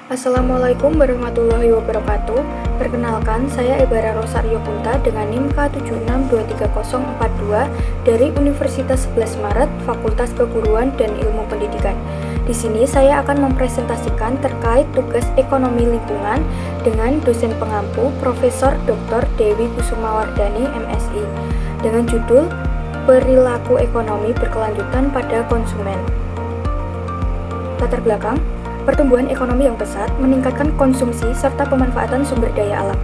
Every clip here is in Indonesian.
Assalamualaikum warahmatullahi wabarakatuh. Perkenalkan, saya Ebara Rosario Punta dengan NIM K76233042 dari Universitas 11 Maret, Fakultas Keguruan dan Ilmu Pendidikan. Di sini saya akan mempresentasikan terkait tugas ekonomi lingkungan dengan dosen pengampu Profesor Dr. Dewi Kusumawardani, MSI, dengan judul Perilaku Ekonomi Berkelanjutan pada Konsumen. Latar belakang: pertumbuhan ekonomi yang pesat meningkatkan konsumsi serta pemanfaatan sumber daya alam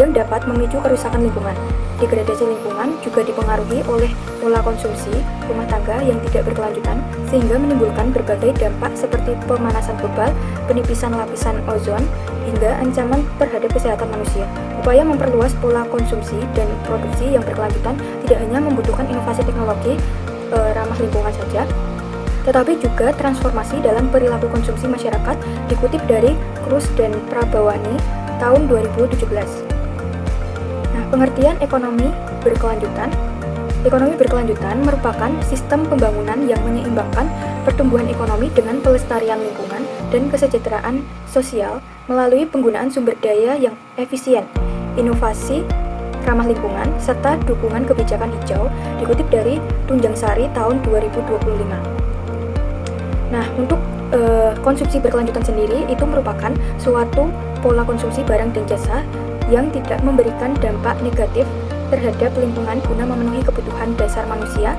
yang dapat memicu kerusakan lingkungan. Degradasi lingkungan juga dipengaruhi oleh pola konsumsi rumah tangga yang tidak berkelanjutan sehingga menimbulkan berbagai dampak seperti pemanasan global, penipisan lapisan ozon, hingga ancaman terhadap kesehatan manusia. Upaya memperluas pola konsumsi dan produksi yang berkelanjutan tidak hanya membutuhkan inovasi teknologi ramah lingkungan saja, tetapi juga transformasi dalam perilaku konsumsi masyarakat, dikutip dari Cruz dan Prabawani tahun 2017. Nah, pengertian ekonomi berkelanjutan. Ekonomi berkelanjutan merupakan sistem pembangunan yang menyeimbangkan pertumbuhan ekonomi dengan pelestarian lingkungan dan kesejahteraan sosial melalui penggunaan sumber daya yang efisien, inovasi ramah lingkungan, serta dukungan kebijakan hijau, dikutip dari Tunjangsari tahun 2025. Nah, untuk konsumsi berkelanjutan sendiri itu merupakan suatu pola konsumsi barang dan jasa yang tidak memberikan dampak negatif terhadap lingkungan guna memenuhi kebutuhan dasar manusia.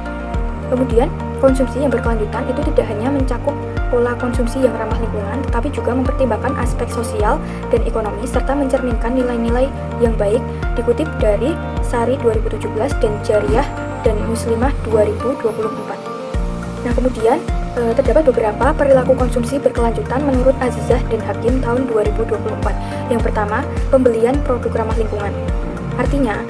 Kemudian, konsumsi yang berkelanjutan itu tidak hanya mencakup pola konsumsi yang ramah lingkungan, tetapi juga mempertimbangkan aspek sosial dan ekonomi serta mencerminkan nilai-nilai yang baik, dikutip dari Sari 2017 dan Jariyah dan Muslimah 2024. Nah, kemudian terdapat beberapa perilaku konsumsi berkelanjutan menurut Azizah dan Hakim tahun 2024. Yang pertama, pembelian produk ramah lingkungan. Artinya,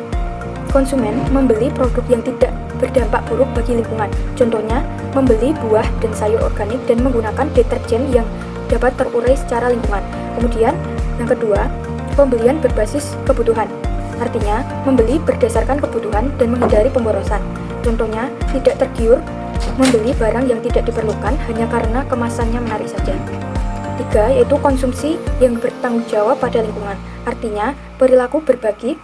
konsumen membeli produk yang tidak berdampak buruk bagi lingkungan. Contohnya, membeli buah dan sayur organik dan menggunakan deterjen yang dapat terurai secara lingkungan. Kemudian, yang kedua, pembelian berbasis kebutuhan. Artinya, membeli berdasarkan kebutuhan dan menghindari pemborosan. Contohnya, tidak tergiur membeli barang yang tidak diperlukan hanya karena kemasannya menarik saja. 3, yaitu konsumsi yang bertanggung jawab pada lingkungan. Artinya, perilaku berbagi,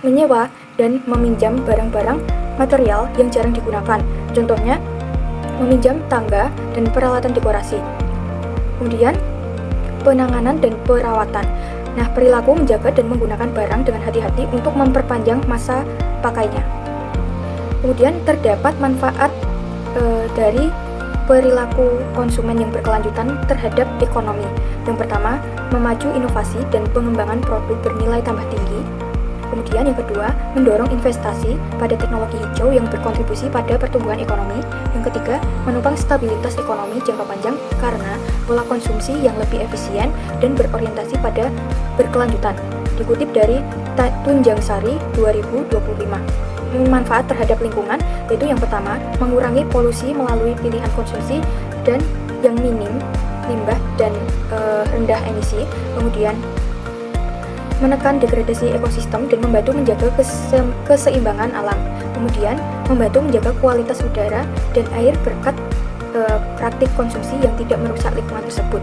menyewa, dan meminjam barang-barang material yang jarang digunakan. Contohnya, meminjam tangga dan peralatan dekorasi. Kemudian, penanganan dan perawatan. Nah, perilaku menjaga dan menggunakan barang dengan hati-hati untuk memperpanjang masa pakainya. Kemudian, terdapat manfaat dari perilaku konsumen yang berkelanjutan terhadap ekonomi. Yang pertama, memacu inovasi dan pengembangan produk bernilai tambah tinggi. Kemudian yang kedua, mendorong investasi pada teknologi hijau yang berkontribusi pada pertumbuhan ekonomi. Yang ketiga, menopang stabilitas ekonomi jangka panjang karena pola konsumsi yang lebih efisien dan berorientasi pada berkelanjutan. Dikutip dari Tunjangsari 2025. Manfaat terhadap lingkungan yaitu yang pertama, mengurangi polusi melalui pilihan konsumsi dan yang minim limbah dan rendah emisi. Kemudian menekan degradasi ekosistem dan membantu menjaga keseimbangan alam. Kemudian membantu menjaga kualitas udara dan air berkat praktik konsumsi yang tidak merusak lingkungan tersebut.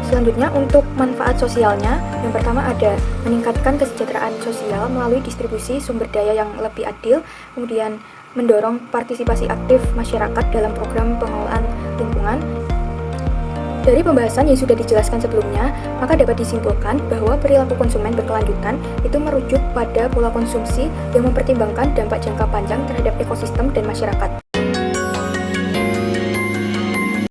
Selanjutnya, untuk manfaat sosialnya, yang pertama ada meningkatkan kesejahteraan sosial melalui distribusi sumber daya yang lebih adil, kemudian mendorong partisipasi aktif masyarakat dalam program pengelolaan lingkungan. Dari pembahasan yang sudah dijelaskan sebelumnya, maka dapat disimpulkan bahwa perilaku konsumen berkelanjutan itu merujuk pada pola konsumsi yang mempertimbangkan dampak jangka panjang terhadap ekosistem dan masyarakat.